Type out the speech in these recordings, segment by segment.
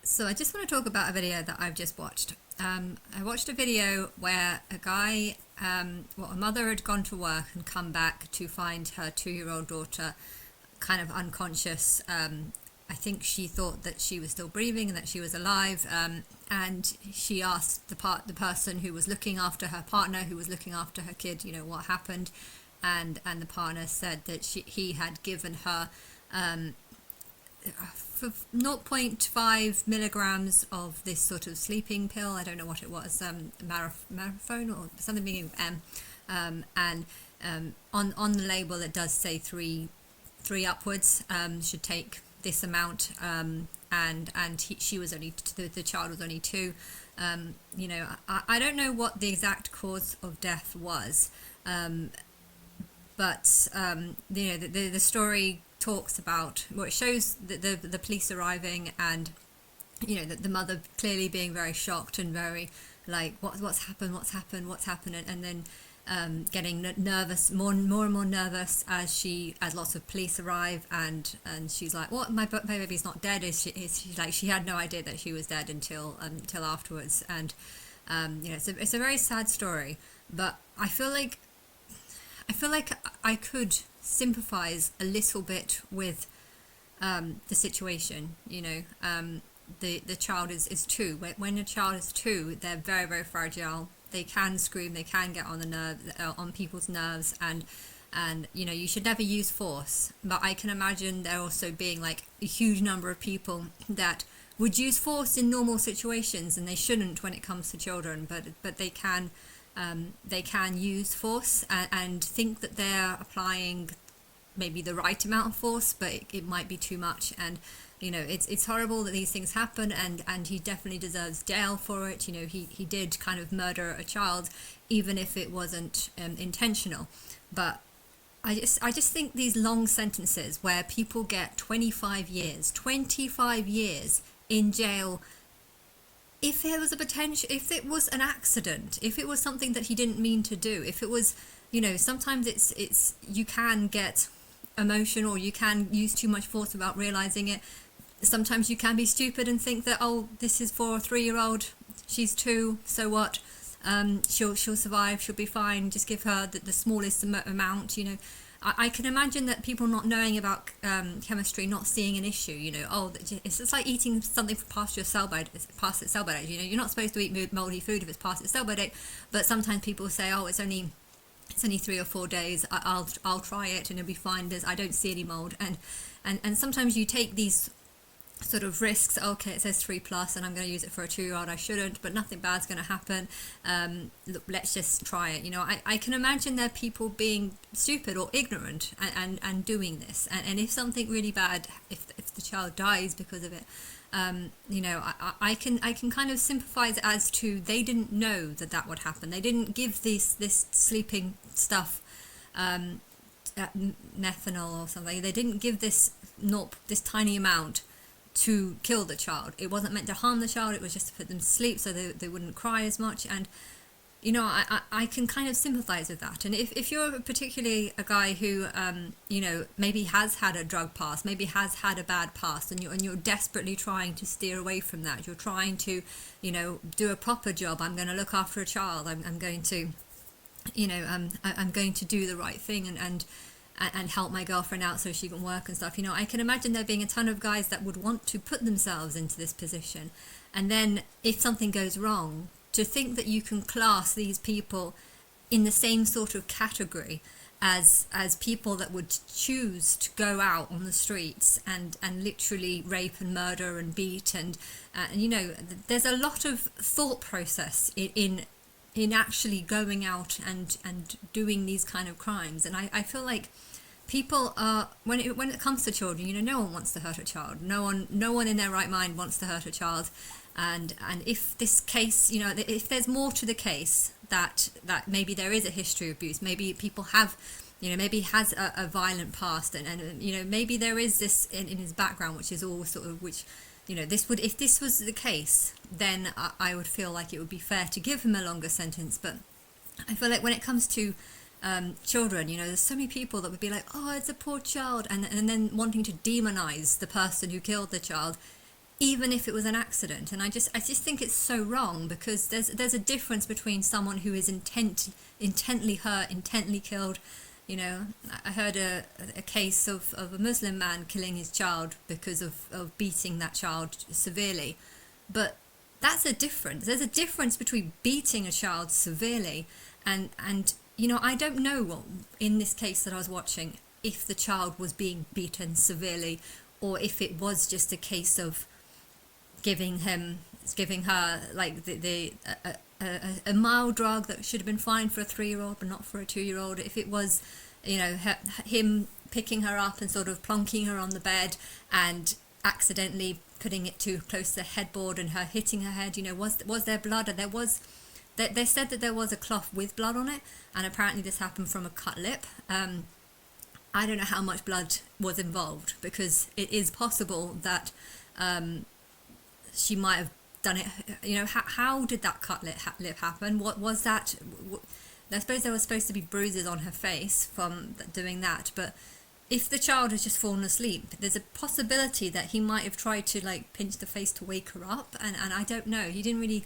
So I just want to talk about a video that I've just watched. I watched a video where a mother had gone to work and come back to find her 2-year-old daughter kind of unconscious. I think she thought that she was still breathing and that she was alive. And she asked the person who was looking after her partner, who was looking after her kid, what happened. And the partner said that he had given her for zero point 0.5 milligrams of this sort of sleeping pill. I don't know what it was, Marathon or something beginning with M. On the label it does say three upwards should take this amount. She was only the child was only 2. I don't know what the exact cause of death was, but the story talks about, it shows the police arriving, and the mother clearly being very shocked and very like, what's happened, and then getting nervous, more and more nervous as lots of police arrive, and she's like, what, my baby's not dead. She had no idea that she was dead until afterwards. And it's a very sad story, but I feel like I could sympathize a little bit with the situation. The child is 2. When a child is 2, they're very, very fragile. They can scream, they can get on on people's nerves, and you should never use force. But I can imagine there also being like a huge number of people that would use force in normal situations, and they shouldn't when it comes to children, but they can use force and think that they're applying maybe the right amount of force, but it might be too much. And it's horrible that these things happen, and he definitely deserves jail for it. He did kind of murder a child, even if it wasn't intentional. But I just think these long sentences where people get 25 years in jail, if there was a potential, if it was an accident, if it was something that he didn't mean to do, if it was, sometimes it's you can get emotional, or you can use too much force without realizing it. Sometimes you can be stupid and think that, oh, this is for a 3-year-old, she's 2, so what, she'll survive, she'll be fine, just give her the smallest amount. I can imagine that people not knowing about chemistry, not seeing an issue, it's just like eating something past its sell-by date. You're not supposed to eat moldy food if it's past its sell-by date, but sometimes people say, oh, it's only 3 or 4 days, I'll try it and it'll be fine, I don't see any mold. And sometimes you take these sort of risks. Okay, it says 3+ and I'm going to use it for a 2-year-old, I shouldn't, but nothing bad's going to happen. Look, let's just try it. I can imagine there are people being stupid or ignorant and doing this, and if something really bad, if the child dies because of it, I can kind of sympathize as to, they didn't know that would happen. They didn't give this sleeping stuff, methanol or something. They didn't give this tiny amount to kill the child. It wasn't meant to harm the child. It was just to put them to sleep so they wouldn't cry as much. And I can kind of sympathize with that. And if you're particularly a guy who maybe has had a drug past, maybe has had a bad past, and you're desperately trying to steer away from that, you're trying to do a proper job. I'm going to look after a child, I'm going to I'm going to do the right thing and help my girlfriend out so she can work and stuff. I can imagine there being a ton of guys that would want to put themselves into this position, and then if something goes wrong, to think that you can class these people in the same sort of category as people that would choose to go out on the streets and literally rape and murder and beat, and there's a lot of thought process in actually going out and doing these kind of crimes. And I feel like people are, when it comes to children, no one wants to hurt a child. No one in their right mind wants to hurt a child. And if this case, if there's more to the case, that maybe there is a history of abuse, maybe people have, maybe has a violent past, and maybe there is this in his background, which is all sort of, which if this was the case, then I would feel like it would be fair to give him a longer sentence. But I feel like when it comes to children, there's so many people that would be like, oh, it's a poor child, and then wanting to demonize the person who killed the child. even if it was an accident. And I just think it's so wrong, because there's a difference between someone who is intently hurt, intently killed. You know, I heard a case of a Muslim man killing his child because of beating that child severely. But that's a difference. There's a difference between beating a child severely and you know, I don't know what, in this case that I was watching, if the child was being beaten severely, or if it was just a case of giving her like a mild drug that should have been fine for a 3-year-old but not for a 2-year-old. If it was, you know, him picking her up and sort of plonking her on the bed and accidentally putting it too close to the headboard and her hitting her head, you know, was there blood? And they said that there was a cloth with blood on it, and apparently this happened from a cut lip. I don't know how much blood was involved, because it is possible that she might have done it. You know, how did that cut lip happen? What was that? I suppose there was supposed to be bruises on her face from doing that, but if the child has just fallen asleep, there's a possibility that he might have tried to like pinch the face to wake her up, and I don't know. He didn't really.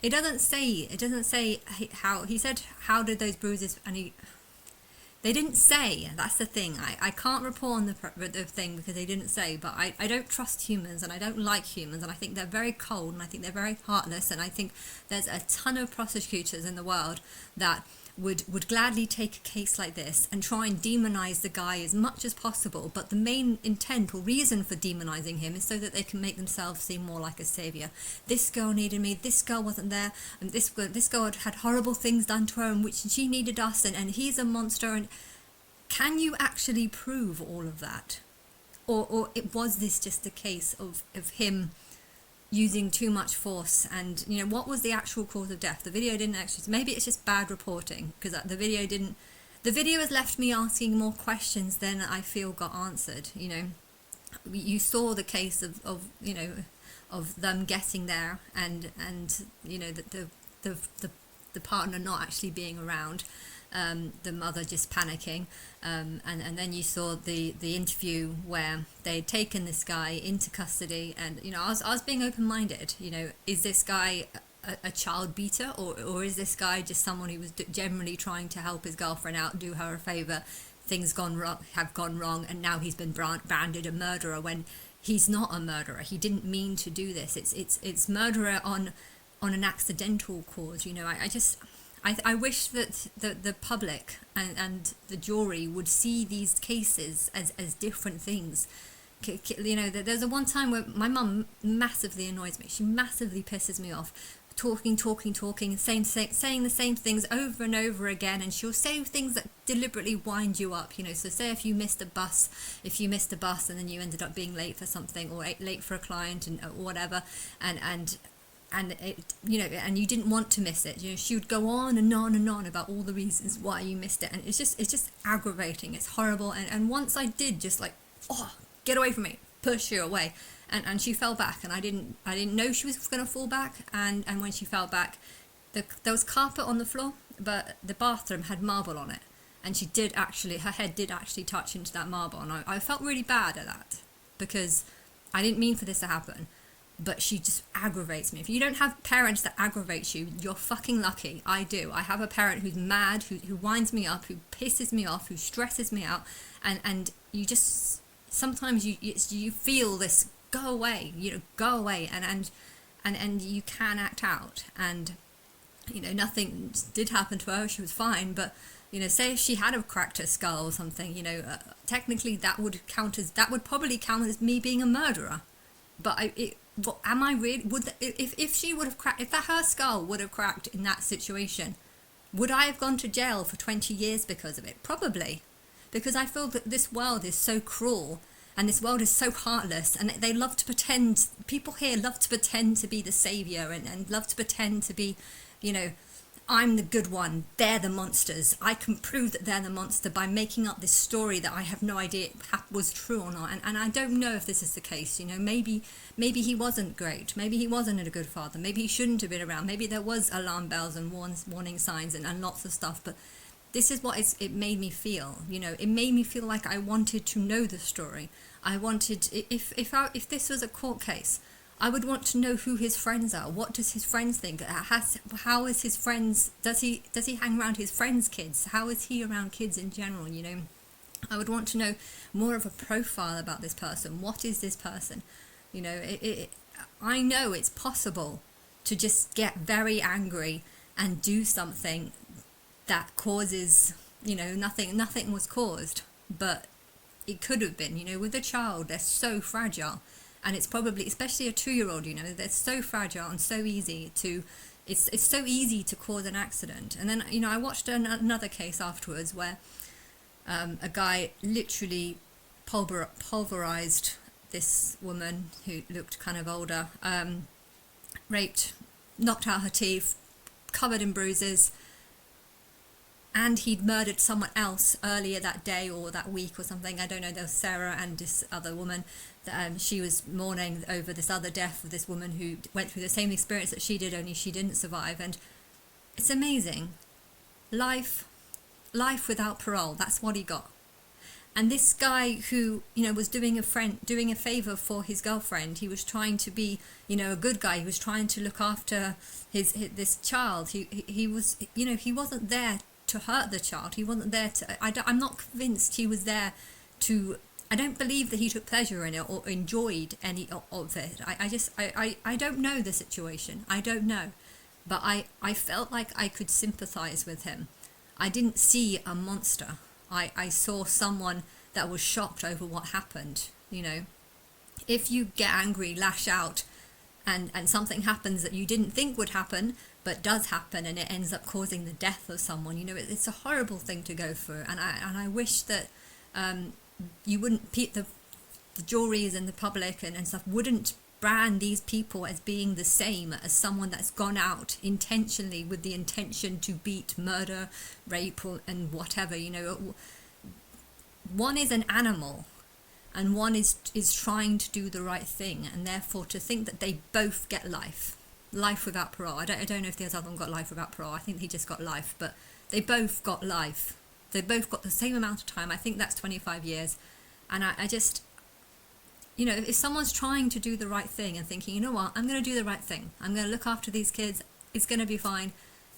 It doesn't say how. He said, how did those bruises, and they didn't say. That's the thing. I can't report on the thing because they didn't say, but I don't trust humans, and I don't like humans, and I think they're very cold, and I think they're very heartless, and I think there's a ton of prosecutors in the world that would gladly take a case like this and try and demonize the guy as much as possible, but the main intent or reason for demonizing him is so that they can make themselves seem more like a savior. This girl needed me, this girl wasn't there, and this girl had horrible things done to her in which she needed us, and he's a monster. And can you actually prove all of that, or was this just a case of him using too much force? And you know, what was the actual cause of death? The video didn't actually. Maybe it's just bad reporting, because the video has left me asking more questions than I feel got answered. You know, you saw the case of you know, of them getting there, and you know, the partner not actually being around, the mother just panicking, and then you saw the interview where they'd taken this guy into custody, and you know, I was being open-minded. You know, is this guy a child beater, or is this guy just someone who was generally trying to help his girlfriend out, do her a favor? Things have gone wrong, and now he's been branded a murderer when he's not a murderer. He didn't mean to do this. It's murderer on an accidental cause. You know, I wish that the public and the jury would see these cases as different things. You know, there's a one time where my mum massively annoys me. She massively pisses me off. Talking, saying the same things over and over again, and she'll say things that deliberately wind you up. You know, so say if you missed a bus, and then you ended up being late for something, or late for a client, and or whatever, and it, you know, and you didn't want to miss it. You know, she would go on and on and on about all the reasons why you missed it, and it's just aggravating. It's horrible. And once I did just like, oh, get away from me, push her away, and she fell back, and I didn't know she was going to fall back. And when she fell back, there was carpet on the floor, but the bathroom had marble on it, and her head did actually touch into that marble, and I felt really bad at that, because I didn't mean for this to happen. But she just aggravates me. If you don't have parents that aggravate you, you're fucking lucky. I do. I have a parent who's mad, who winds me up, who pisses me off, who stresses me out, and you just sometimes you feel this, go away, you know, go away, and you can act out. And you know, nothing did happen to her. She was fine. But you know, say if she had have cracked her skull or something, you know, technically that would probably count as me being a murderer. But am I really? If she would have cracked, if her skull would have cracked in that situation, would I have gone to jail for 20 years because of it? Probably, because I feel that this world is so cruel, and this world is so heartless, and they love to pretend. People here love to pretend to be the savior, and love to pretend to be, you know, I'm the good one, they're the monsters. I can prove that they're the monster by making up this story that I have no idea was true or not. And I don't know if this is the case. You know, maybe he wasn't great. Maybe he wasn't a good father. Maybe he shouldn't have been around. Maybe there was alarm bells and warning signs and lots of stuff. But this is what it made me feel. You know, it made me feel like I wanted to know the story. I wanted, if this was a court case, I would want to know who his friends are. What does his friends think? How is his friends? Does he hang around his friends' kids? How is he around kids in general? You know, I would want to know more of a profile about this person. What is this person? You know, I know it's possible to just get very angry and do something that causes, you know, nothing was caused, but it could have been. You know, with a child, they're so fragile, and it's probably, especially a 2-year-old, you know, they're so fragile and so easy to, it's so easy to cause an accident. And then, you know, I watched another case afterwards where a guy literally pulverized this woman who looked kind of older, raped, knocked out her teeth, covered in bruises, and he'd murdered someone else earlier that day or that week or something. I don't know. There was Sarah and this other woman. She was mourning over this other death of this woman who went through the same experience that she did, only she didn't survive. And it's amazing. Life without parole. That's what he got. And this guy who, you know, was doing a favor for his girlfriend. He was trying to be, you know, a good guy. He was trying to look after this child. He was, you know, he wasn't there to hurt the child. He wasn't there to, I'm not convinced he was there to, I don't believe that he took pleasure in it or enjoyed any of it. I don't know the situation. I don't know. But I felt like I could sympathize with him. I didn't see a monster. I saw someone that was shocked over what happened. You know, if you get angry, lash out, and something happens that you didn't think would happen, but does happen, and it ends up causing the death of someone, you know, it's a horrible thing to go through. And I wish that you wouldn't, the juries and the public and stuff wouldn't brand these people as being the same as someone that's gone out intentionally with the intention to beat, murder, rape, and whatever. You know, one is an animal and one is trying to do the right thing, and therefore to think that they both get life without parole. I don't know if the other one got life without parole. I think he just got life, but they both got life. They both got the same amount of time. I think that's 25 years. And I just, you know, if someone's trying to do the right thing and thinking, you know what, I'm going to do the right thing, I'm going to look after these kids, it's going to be fine,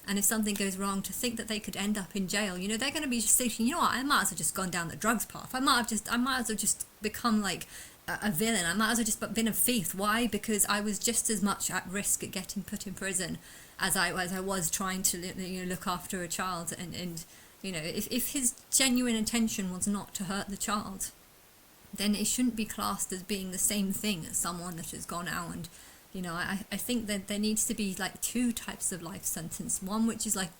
and if something goes wrong, to think that they could end up in jail, you know, they're going to be just thinking, you know what, I might as well just gone down the drugs path, I might as well just become like a villain, I might as well just been a thief. Why? Because I was just as much at risk at getting put in prison as I was trying to, you know, look after a child. And you know, if his genuine intention was not to hurt the child, then it shouldn't be classed as being the same thing as someone that has gone out. And, you know, I think that there needs to be like 2 types of life sentence. One which is like,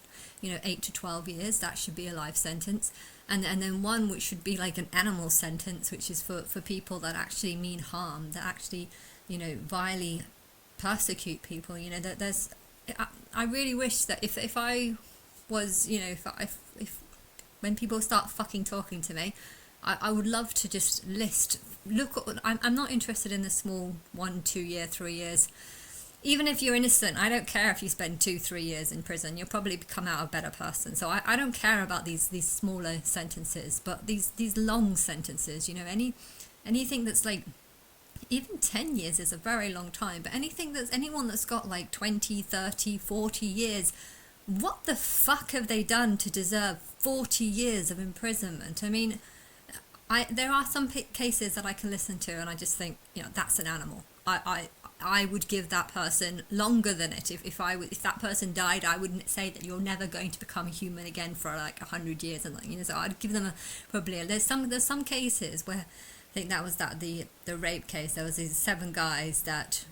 you know, 8 to 12 years, that should be a life sentence. And then one which should be like an animal sentence, which is for people that actually mean harm, that actually, you know, vilely persecute people. You know, that I really wish that if I was, you know, if when people start fucking talking to me, I would love to just I'm not interested in the small 1, 2 year, 3 years. Even if you're innocent, I don't care if you spend 2, 3 years in prison. You'll probably come out a better person. So I don't care about these smaller sentences, but these long sentences, you know, anything that's like, even 10 years is a very long time, but anyone that's got like 20, 30, 40 years, what the fuck have they done to deserve 40 years of imprisonment? I mean, there are some cases that I can listen to and I just think, you know, that's an animal. I would give that person longer than it. If that person died, I wouldn't say that you're never going to become a human again for like 100 years, and like, you know, so I'd give them there's some cases where, I think that was the rape case. There was these 7 guys that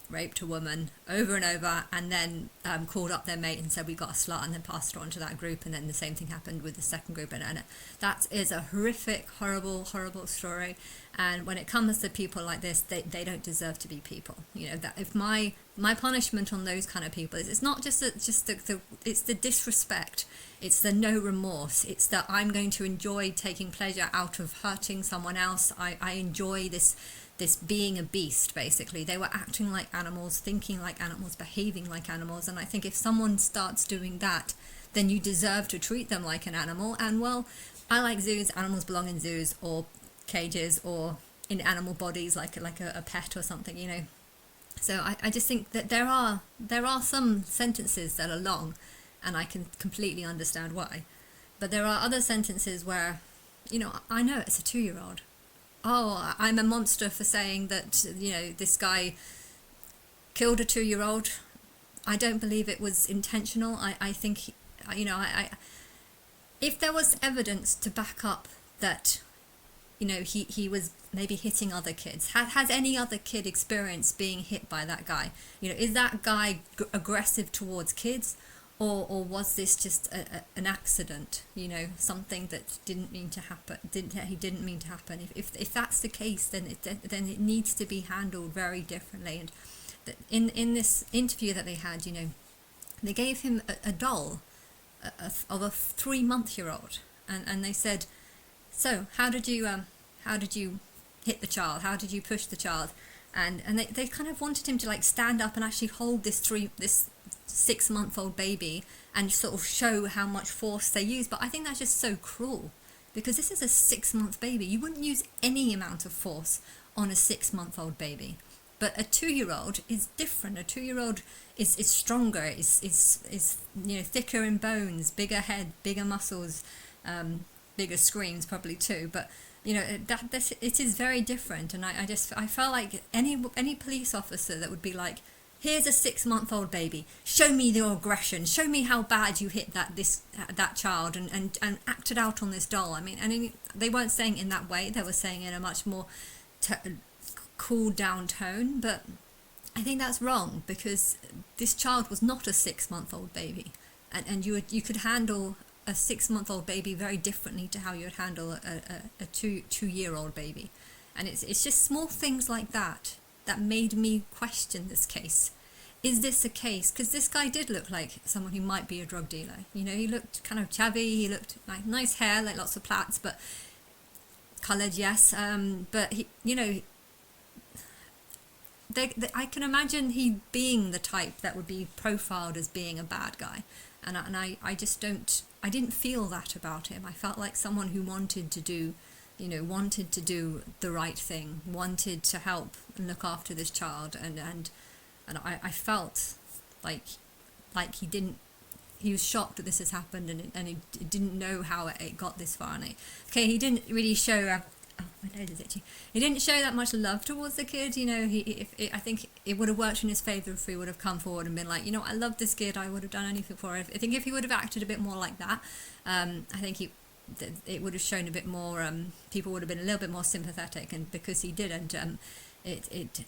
raped a woman over and over, and then called up their mate and said, we got a slut, and then passed it on to that group, and then the same thing happened with the second group. And that is a horrific, horrible story. And when it comes to people like this, they don't deserve to be people. You know, that if my punishment on those kind of people is, it's not just it's the disrespect, it's the no remorse, it's that I'm going to enjoy taking pleasure out of hurting someone else. I enjoy this being a beast. Basically, they were acting like animals, thinking like animals, behaving like animals. And I think if someone starts doing that, then you deserve to treat them like an animal. And well, I like zoos. Animals belong in zoos or cages or in animal bodies, like a pet or something, you know. So I just think that there are some sentences that are long, and I can completely understand why. But there are other sentences where, I know it's a 2-year-old. Oh, I'm a monster for saying that, this guy killed a 2-year-old. I don't believe it was intentional. I think, if there was evidence to back up that, he was maybe hitting other kids. Has any other kid experienced being hit by that guy? Is that guy aggressive towards kids? Or was this just an accident? Something that didn't mean to happen. He didn't mean to happen. If that's the case, then it needs to be handled very differently. And in this interview that they had, they gave him a doll of a 3-month-old, and they said, so how did you hit the child? How did you push the child? And they kind of wanted him to like stand up and actually hold this 6-month-old baby and sort of show how much force they use. But I think that's just so cruel, because this is a 6-month baby. You wouldn't use any amount of force on a 6-month-old baby. But a 2-year-old is different. A 2-year-old is stronger, is thicker in bones, bigger head, bigger muscles, bigger screams probably too. But it is very different. And I felt like any police officer that would be like, here's a 6-month-old baby, show me your aggression, show me how bad you hit that child, and acted out on this doll. I mean, they weren't saying it in that way. They were saying it in a much more cooled down tone. But I think that's wrong, because this child was not a 6-month-old baby, and you could handle a 6-month-old baby very differently to how you would handle a 2-year-old baby. And it's just small things like that made me question this case. Is this a case? Because this guy did look like someone who might be a drug dealer. He looked kind of chubby. He looked like nice hair, like lots of plaits, but coloured, yes. But I can imagine he being the type that would be profiled as being a bad guy, and I just don't. I didn't feel that about him. I felt like someone who wanted to do the right thing, wanted to help and look after this child, and I felt like he was shocked that this has happened, and he didn't know how it got this far. And he didn't really show. My nose is itchy. He didn't show that much love towards the kid. I think it would have worked in his favour if he would have come forward and been like, I love this kid. I would have done anything for him. I think if he would have acted a bit more like that, I think it would have shown a bit more. People would have been a little bit more sympathetic, and because he didn't, it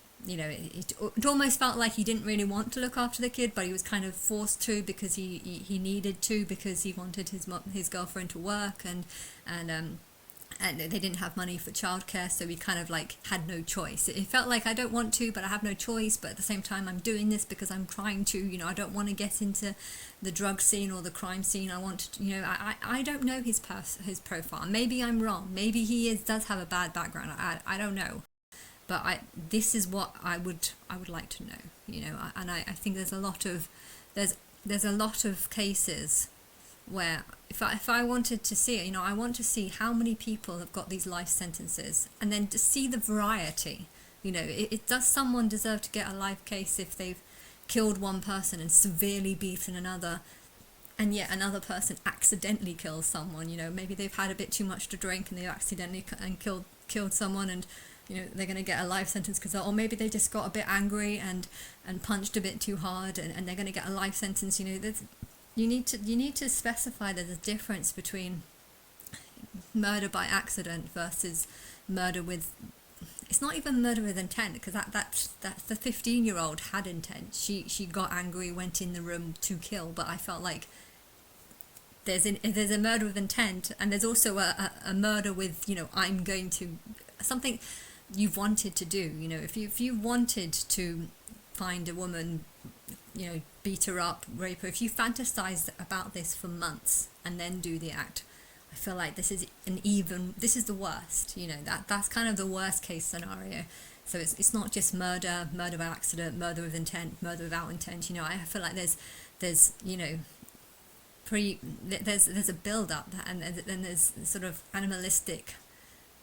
almost felt like he didn't really want to look after the kid, but he was kind of forced to, because he needed to, because he wanted his girlfriend to work, and they didn't have money for childcare, so he kind of like had no choice. It felt like, I don't want to, but I have no choice, but at the same time I'm doing this because I'm trying to, I don't want to get into the drug scene or the crime scene. I want to, I don't know his profile. Maybe I'm wrong. Maybe he does have a bad background. I don't know. But this is what I would like to know, and I think there's a lot of cases where if I wanted to see it, I want to see how many people have got these life sentences, and then to see the variety. Does someone deserve to get a life case if they've killed one person and severely beaten another, and yet another person accidentally kills someone? Maybe they've had a bit too much to drink and they accidentally killed someone, and they're going to get a life sentence or maybe they just got a bit angry and punched a bit too hard, and they're going to get a life sentence. You need to specify there's a difference between murder by accident versus murder with. It's not even murder with intent, because that the 15-year-old had intent. She got angry, went in the room to kill. But I felt like there's a murder with intent, and there's also a murder with I'm going to something you've wanted to do. If you wanted to find a woman, beat her up, rape her, if you fantasized about this for months and then do the act, I feel like this is the worst. That's kind of the worst case scenario. So it's not just murder by accident, murder with intent, murder without intent. I feel like there's a build up, and then there's sort of animalistic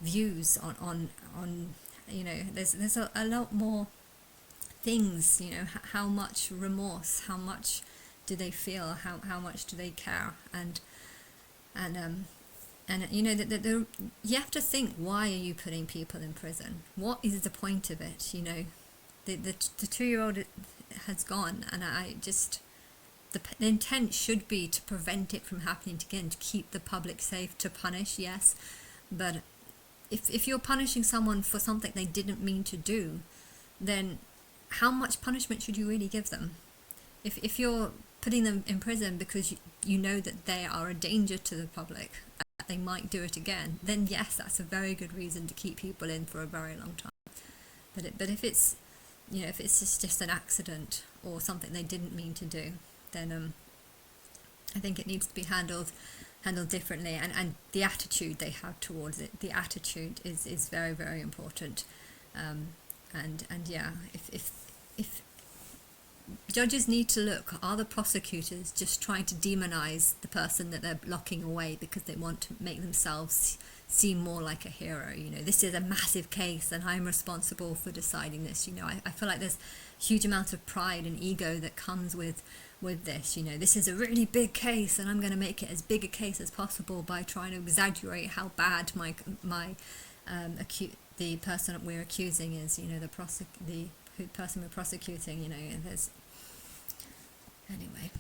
views on there's a lot more things, you know, how much remorse, how much do they feel, how much do they care, and you know that you have to think, why are you putting people in prison? What is the point of it? You know, the 2-year-old has gone, and I just, the intent should be to prevent it from happening again, to keep the public safe, to punish, yes, but if you're punishing someone for something they didn't mean to do, then how much punishment should you really give them? If you're putting them in prison because you know that they are a danger to the public, that they might do it again, then yes, that's a very good reason to keep people in for a very long time. But if it's, you know, if it's just an accident or something they didn't mean to do, then I think it needs to be handled differently, and the attitude they have towards it, the attitude is very, very important. And yeah, if judges need to look, are the prosecutors just trying to demonize the person that they're locking away because they want to make themselves seem more like a hero? You know, this is a massive case and I'm responsible for deciding this. You know, I feel like there's a huge amount of pride and ego that comes with this. You know, this is a really big case and I'm going to make it as big a case as possible by trying to exaggerate how bad the person we're accusing is. You know, the person we're prosecuting. You know, there's, anyway.